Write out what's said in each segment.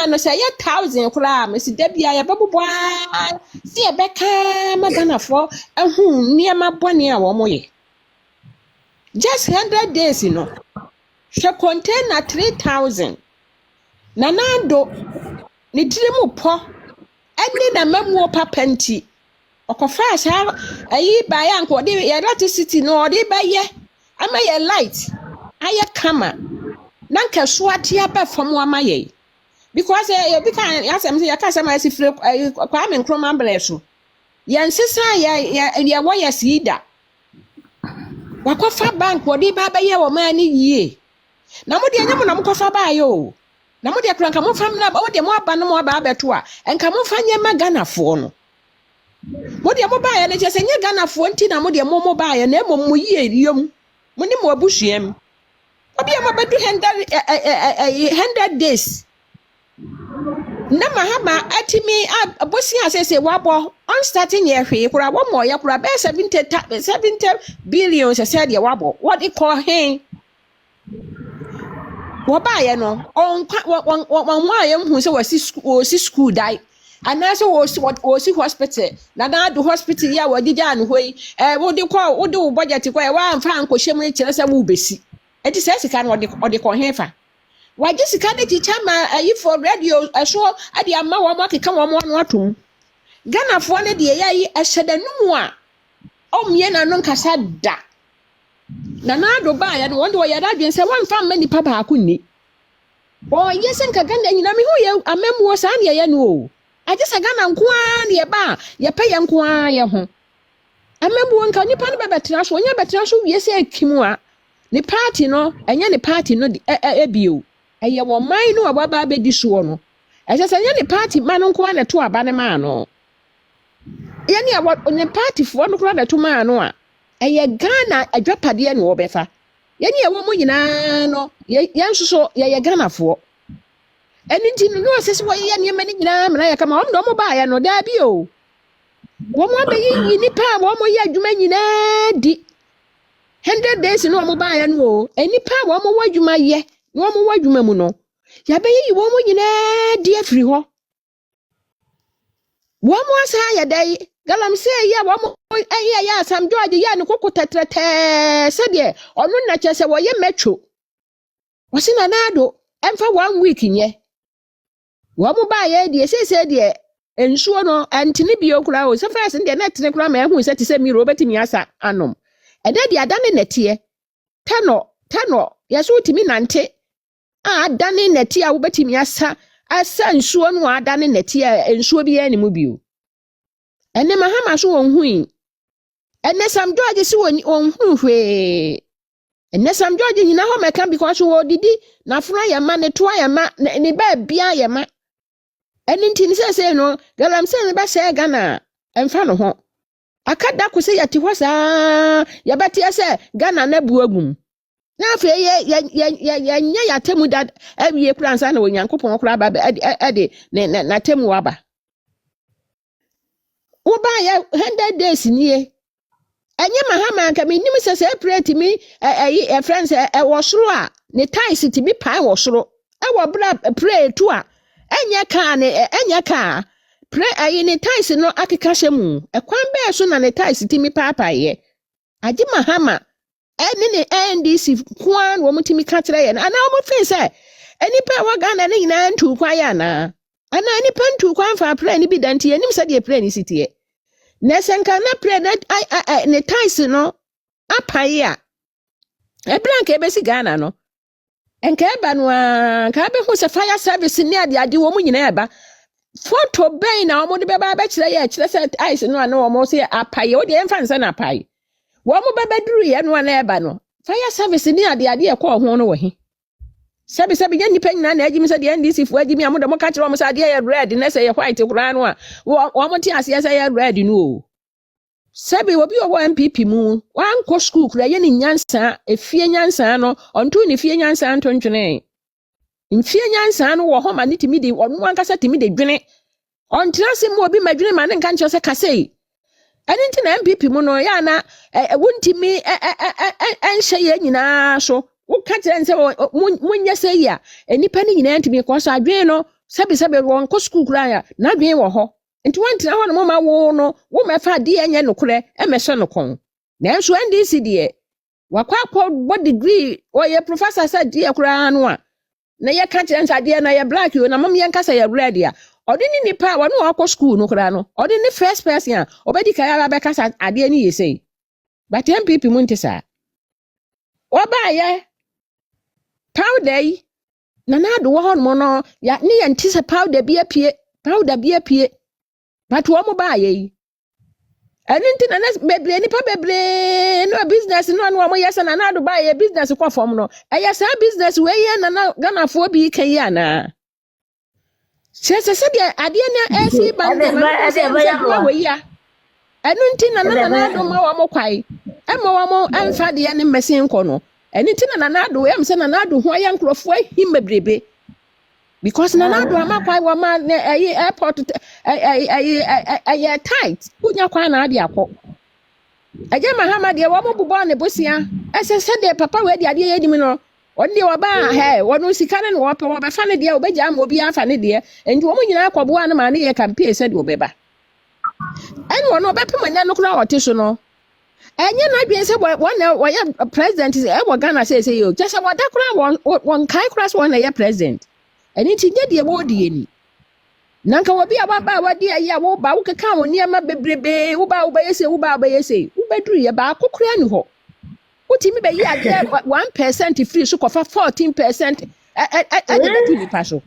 ma no say 1,000 kura me si da bia ya beboa si e beka magana fo ehun niema bone a wo moye just 100 days no she container 3,000 na nando ni tirimu po eni na mamu papenti okofa sha ayi ba ya nko de electricity no de ba ye ama ye light aye kama nanka so ate aba fam ama ye because you be kan yasem say yaka sama asifre kwa me nkroma bleso yansesa ya wo ya sida wakofa bank wo de ba ba ye wo ma ni yie na mo de anyam na mo kofa ba yo na mo de kranka mo fam na wo de mo aba no mo aba abeto a enka mo fa nye magana fo no mo de mo ba ye ne chese nye gana fo nti na mo de mo ba ye na mo yie riem mo ni mo abusuam obi am bedu 100 days na mahama atimi abosi asese wabo on starting year hwe kura wo mo ya kura be 70 billion se said ye wabo what it call hen wo ba ye no on wa ye hu se wasi school dai anase wo si hospital na do hospital ya wo dija an hoi wo de wo budget ko e wa amfa anko hwem ni kire se wo besi enti se sika no ode ko hefa waje sika de chicha ma ayi for radio so ade ama wo makeka wo mo no atom Ghana fo ne de yayi ahyedanum a omye na no nkasa da na do ba ya no wonde wo ya da dwen se wonfa ma nipa ba ko ni o yesen ka Ghana nyina me hu ye amemu sa ne ye no o aje se Ghana nko a ne ba ye pe ye nko a ye ho amemu nka nipa no be betra so onya betra so wie se akimu a ni party no enya ni party no ebio eye wo man no ababa be di so no ese se enya ni party man nko na to aba ne man no ye ni awo ni party fo no kura na to man no a eye Ghana adwapade ne wo befa ye ni ewo mo nyina no ye nsoso ye Ghana fo eni nti no se se wo ye ne mani nyina mra ya kama wo mo ba ya no da bi o wo mo be yi ni pa wo mo ye adwuma nyina di 100 days no mo ba ya no eni pa wo mo wadwuma ye wo mo wadwuma mu no ya be yi wo mo nyina di afiri ho wo mo asa ya dai galam se ya wo mo ya Sam George ya ne kokotetrete se de onu na chese wo ye metro wo si na nado emfa 1 week nye wo mo ba ya de se de ensuo no antini bi okura o se first de na tene kura ma ehun se ti se mi ro betimi asa anom eda de adane netie tano yeso timi nante adane netie a wo betimi asa nsuo no adane netie ensuo bi ya ni mu bio ene mahama so won hui ene Sam George si won hu hwe ene Sam George nyina ho meka because wo didi na fura ya ma ne to ya ma ne ba bia ya ma ene ntini se no galam se ne ba se Ghana emfa no ho akada ko se yati ho saa ya beti ese Ghana na buagum na afi ye nya ya temu da awie kransa na onyankopon kra ba ade na temu aba wo ba ya 100 days nie enye mahama nka me nim se pray mi friends wo soro a ne ties ti bi pai wo soro wo bra pray to a enye ka pray ayi ne ties no akeka hyemu ekwan be so na ne ties ti mi papa ye agi mahama eni ne NDC kwan wo mutimi ka kire ye na wo fe se eni pa wa Ghana ne nyina ntu kwan ya na ana eni pa ntu kwan fa pray ni bi danti enim se de pray ni sitie nesenka na pray na ne ties no apai a ebranka ebesi Ghana no enka eba no a ka be hu se fire service ni ade wo mu nyina eba photo ben na wo de beba ba kire ye kire se ties no ana wo se apai wo de emfa nsa na apai wo mo beba duru ye no na eba no fire service ni ade e ko ho no wo he sabi ye nipa nyina na agimi se de NDC fu agimi amoda mo ka kire mo se ade ye red na se ye white kura no a wo mo ti ase se ye red no sabi obi wo MPP mu wan ko school kura ye ni nyansa efie nyansa no onto ni fie nyansa ntontwene mfie nyansa no wo ho ma ni timi de onu ankasa timi de dwene ontrase mu obi madwene ma ne nka ncho se kasei ani nti na MPP mu no ya na wontimi enhye ye nyina so wo ka kire nse munye se ya enipa ni nyina ntimi ko so adwene no Sabi won ko school kura ya na dwen wo ho nti wantina ho no mama wo no wo mefa de enye nokore e mehwe no kon na enso NDC de wakwa bo degree o ye professor said de kura no a na ye ka kire nsade na ye black yo na mom ye nkasa ye red ya odi ni nipa wo no akọ school no kura no odi ni first person a obedi ka ya be kasa ade ni yesei but MPP muntisa oba ye powder yi na do wo ho no ya ni ye ntise powder bi apie but wo mo ba ye eni nti na bebre nipa bebre no business no no mo yesa na do ba ye business kwa form no e yesa business we ye na Ghana fo bi kan ya na se de ade na esi bande ma se we ya eni nti na do ma wo mo kwai e ma wo mo amfa de ne mesin ko no eni nti na do em se na do ho ya nkrofo ahim bebrebe because na do amakwai wo ma airport tight kunya kwa na ade akọ aje Muhammad ye wo mo bubo ne bosia ese de papa we de ade ye dim no onde wo ba he wono sika ne wo pe wo be fa ne de wo be ja ma obi afa ne de enti wo mo nyina akọbo an ma ne ye campaign se de wo be ba eni wo no be pe manya no kura wote so no enye na dwen se wo ye president e wo Ghana se yo just wo da kura won kai kura so na ye president eni ti nye de wo de ni nanka wo bi ababa wadi ayi wo ba wo keka wo niema bebrebe wo ba yese wo ba yese wo beduru ye ba akokura ni ho utimi be yi ade 1% free so kofa 14% ade betu ni paso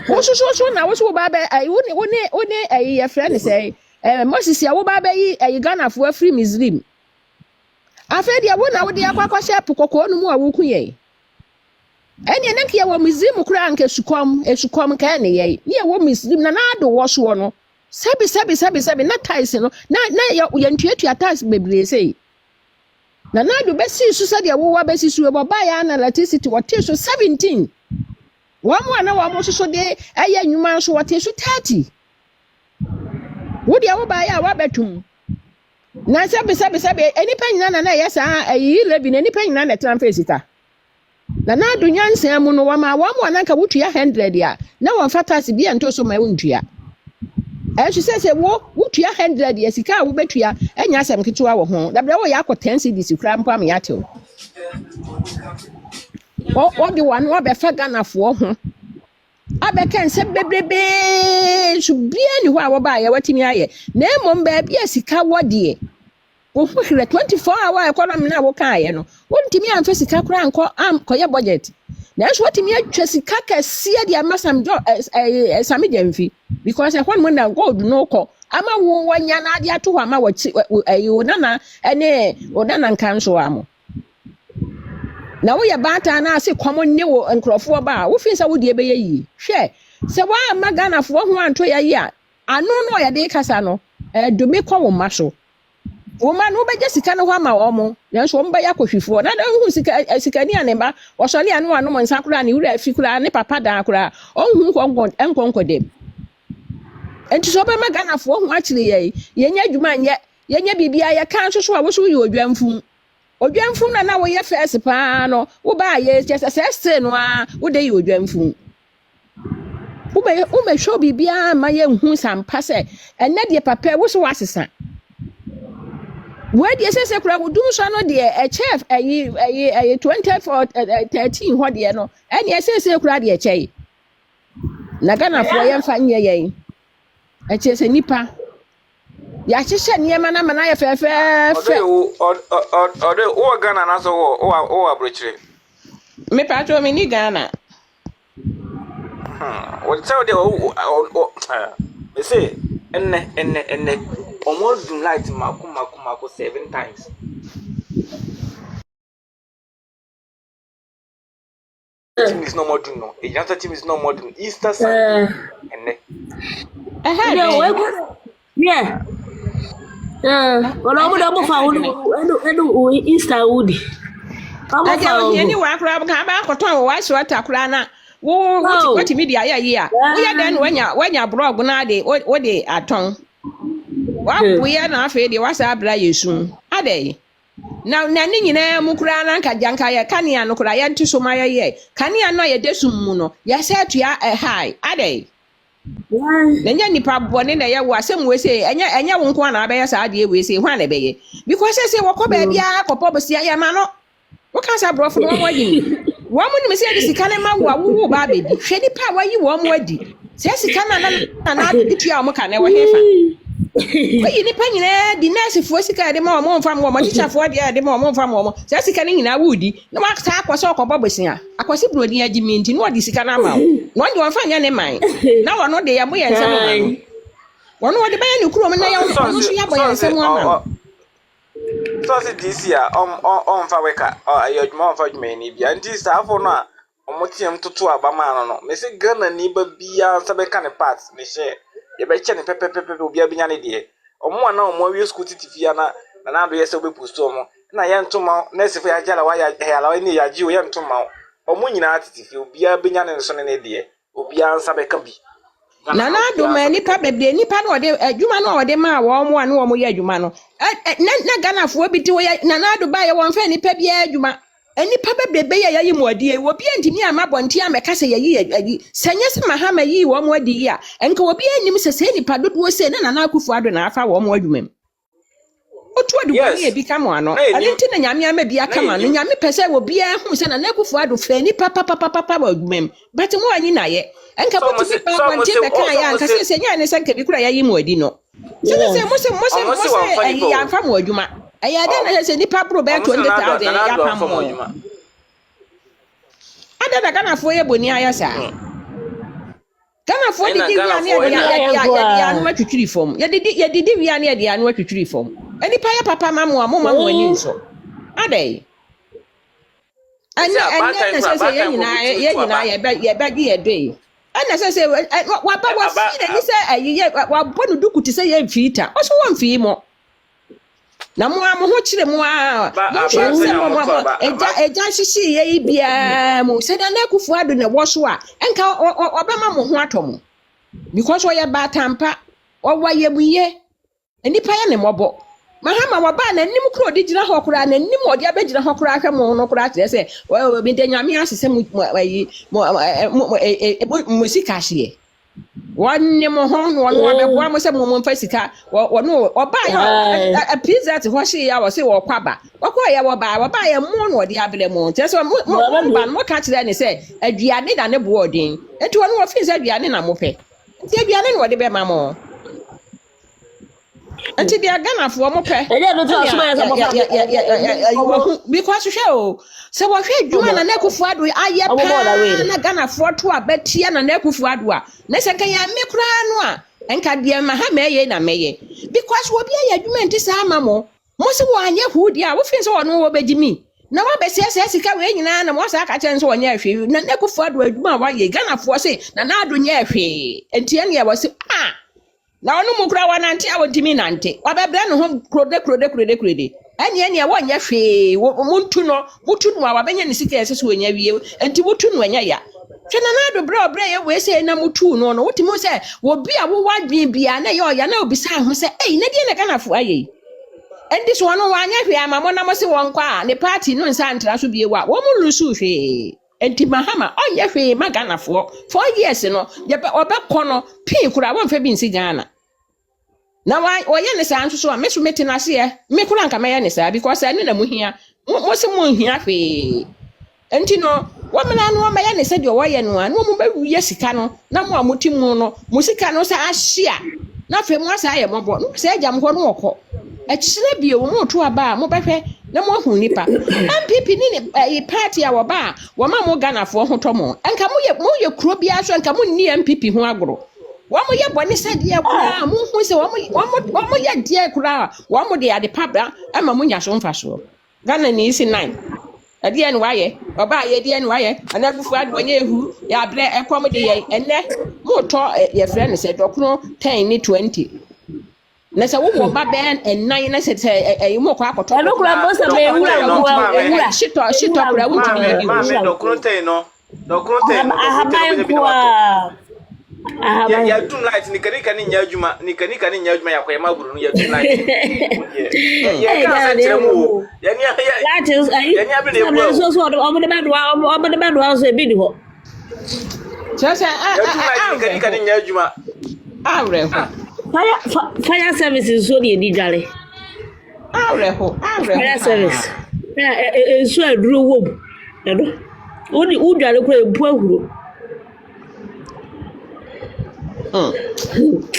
wo so na wo so ba be ayi wo ne ayi ye friend say Moses ya wo ba be yi ayi Ghana fo free Muslim afa dia wo na wo de akwa shop kokko no mu a wo ku ye eni enke ye wo Muslim kura anke esukom ka ne ye ye wo Muslim na do wo so no sabi na ties no na ye ntuatua ties bebre sei na do besi su said ye wo wa besi su e bo ba ya na electricity wo te so 17 wo mo na wo mo so de eye nwuma so wo te so 30 wo dia wo ba ya wa betum na sabi eni pa nyina na ye sa ayi lebi na eni pa nyina na transfer sika na do nyansa mu no wa ma wo mo na ka wotua 100 ya na wo fatasi bia nto so ma wontua se wo wotua 100 ya sika wo betua enya asem ketewa wo ho da bra wo ya ko 10 cedis kura mpa me yatew o di wan wo be fa Ghana fo ho abeka nse bebrebe so bia ni ho a wo ba ya watimi aye na emom ba bia sika wo de wo ho hire 24 hour economy na wo kan aye no wontimi amfa sika kura anko ye budget na so watimi atwa sika kase de amasam jo sami jamfi because e hon na gold no ko ama wo wanya na ade ato ho ama wo nana ene wo nana nkanso amo na wo ye bata na ase kwamo ne wo nkrofo ba wo fin sa wo de be yi hwe se wa ama Ghana fo ho anto ya yi a anu no ya de kasa no domi kwa wo maso wo ma no be sika no ho ama wo mo yanso wo mba ya kohwifo na da hu sika ni anemba wo so ne anu anu mo nsakura ne wura afikura ne papa da akura onhu enkonko dem enti so be ma Ghana fo ho akire ye nya adwuma nye ye nya bibia ye kan so a wo so ye odwamfu na wo ye first pa no wo ba ye se no a wo de ye odwamfu wo be show bibia ma ye hu sampa se enne de papa wo so wasesa wo de se kura wo dum so no de chef ayi 24 13 ho de no enne se kura de chei na Ghana fo ye mfa nye ye se nipa ya hihye niema na mana ya fefe o Ghana na so o abrochire me patro me ni Ghana o tell de me say enne almost do light mako 7 times team is no more do no a team is no more do Easter Sunday enne yeah. Wala mo da mo fa enu Easter wood. Aja ye ni wa kura ka ba koton wa so atakura na wo what media ya yi a wo ya den wanya blog na de wo de aton wa buya na afa de wa sa bra yesu ade na ni nyina mu kura na nka janka ye kanea no kura ye nti so ma ye kanea no ye desum mu no ye se atua high adai nanya nipa bone na ye wo asem we se enya wo nko na abeye sa ade we se hwan na beye because say woko ba bia kopo bosia ye ma no wo ka sa brofo no wo yin wo mu ni me se de sika na ma wo ba bebi hwe nipa wayi wo mu adi se sika na atua mo ka na wo hefa Oyi nipa nyina di nurse fo sika de ma o mo mfa mo teacher fo de ma o mo mfa mo se sika ni nyina wudi na wa ta akwose okobo bosia akwose brodi agimi nti no di sika na ma no nje won fa nya ne man na wono de ya boye nsem ma wono wo de ba ya ne kuro na ya wono so ya boye nsem ma so se this year on fa weka ayoduma on fa dwuma ni bia nti staffo no a omotiem toto abama no me se Ghana ni ba bia nsa be ka ne parts me share ye be che ne pepepepe obi abinya ne de omo ana omo awie school titifia na do yese obe post omo na ye ntoma na sefo ya jala wa ya hala ni ya ji o ye ntoma omo nyina titifia obi abinya ne so ne de obi ansa be ka bi na do ma nipa bebre nipa no de adwuma no de ma wo mo anu wo mo ye adwuma no na Ghana fo bi ti wo na do ba ye won fa nipa bi adwuma nipa bebre ye yayi mo adi wo bi antimi amabonti ameka se yayi sanye se mahama yi wo mo adi ya enka wo bi anim se nipa dodo se na akufu ado na afa wo mo adwuma otu adu boni e bi kama ano alinti na nyame ama bi akama no nyame pese wo bi hu se na akufu ado fa ni papa wo adwuma but mo anyi na ye enka botu bi pa kwante be kan ya anka se nya ne sanka bi kura yayi mo adi no se mo ya fa mo adwuma aya de na se nipa bro be 20,000 ya pa mo ada da Ghana fo ye boni aya sa Ghana fo di wi ane ya anu atwitwiri fom ya di wi ane ya anu atwitwiri fom nipa ya papa ma mo ani nso adai anya na se ye nyina ye ba gi ye doi ana se wa ba wa fi ni se ayi wa bonu duku ti se ye mfita o so wa mfi mo na mo ho kire mo eja shishi ye bia mo se da na kufu ado na wo so a enka obema mo ho atomo because wo ye ba tampa wo wa ye buye enipa ya ne mobo mahama wa ba na nim kro di gina ho kra na nim odi abegina ho kra hwe mo no kra tire se wo bi de nyame asese mo musika hye wonne mo ho no abeboa mo se mo mfa sika wono oba ya pizza te ho hye ya wo se wo kwaba wakwa ya wo ba ya mo no odi abele mo tire se mo ba no ka kire ne se aduane da ne bo odin enti wono wo fi se aduane na mo pe enti aduane no odi be ma mo enti dia Ghana fo mo pe no to asoma ya because se wo hwe dwuma na nakufu ado aye pa na Ghana fo to abatia na nakufu ado a na se kan ya mekura no a enka dia ma ha meye na meye because wo bia ya dwuma enti sa ama mo se wo anye hudi a wo fi se wo no wo begimi na wa besia sika we nyina na mo sa ka chen so wo nya hwe na nakufu ado adwuma wa ye Ghana fo se na ado nya hwe enti ene ya wo se na onu mukura wananti awotimi nante wabebra no ho krode anye wonye hwe muntu no butu no wabenya ne sika yesese wonya wie enti butu no anya ya twena na do bra ye we se na mutu no wotimi se wo bia wo wadwen bia na ye oya na obisa ho se na die na Ghana fo aye enti so no wanya hwe amamo na mo se won kwa ne party no nsa ntra so bie wa wo mu lusu hwe enti mahama onye hwe ma Ghana fo 4 years no ye obekọ no pin kura won fa bi nsi Ghana na wa ye ne sa nso a meso meti na se ye me kura nka me ye ne sa because ani na muhia mo se mo hia hwe enti no wo mena no ma ye ne se de wo ye no a no mo ba wiye sika no na mo amotimu no mo sika no sa ahia na fe mo asa ye mobo no se agam ho no okọ akire bie wo mo to aba mo behwe na mo hu nipa MPP ni party a wo ba wo ma mo Ghana fo ho to mo enka mo ye kuro bia so enka mo ni MPP ho agoro wamo ye boni said ye kura mu hu se wamo ye die kura wamo de ade pabra ama mu nya so mfa so Ghana ni isi 9 ade en waye oba ye de en waye anagufu ade wonye ehu ya bre ekom de ye enne mu to ye friend se dokno 10 ni 20 na se wo ba ben en 9 na se mo kwa akoto no kura bo se be wura shito kura wuti ni dokno 10 no dokno 10 no ya dum light ni kanika ni nyadwuma ni kanika ni nyadwuma yakwa ma buru no ya dum light ya ka sa tiremu ya ni that is ya ni abi ne so omo de bedwa so e bi ni ho Just ya dum light ni kanika ni nyadwuma fire services so de di dwale fire service so aduro wo bu edo oni udwale ko empu ahuro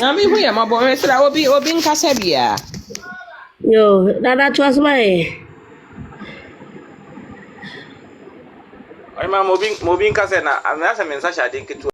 Ami hu ya mabo me sra obi nkasa bia. Yo, dada chwas mai. Ai ma mobi nkasa na anasa mensa shade nketu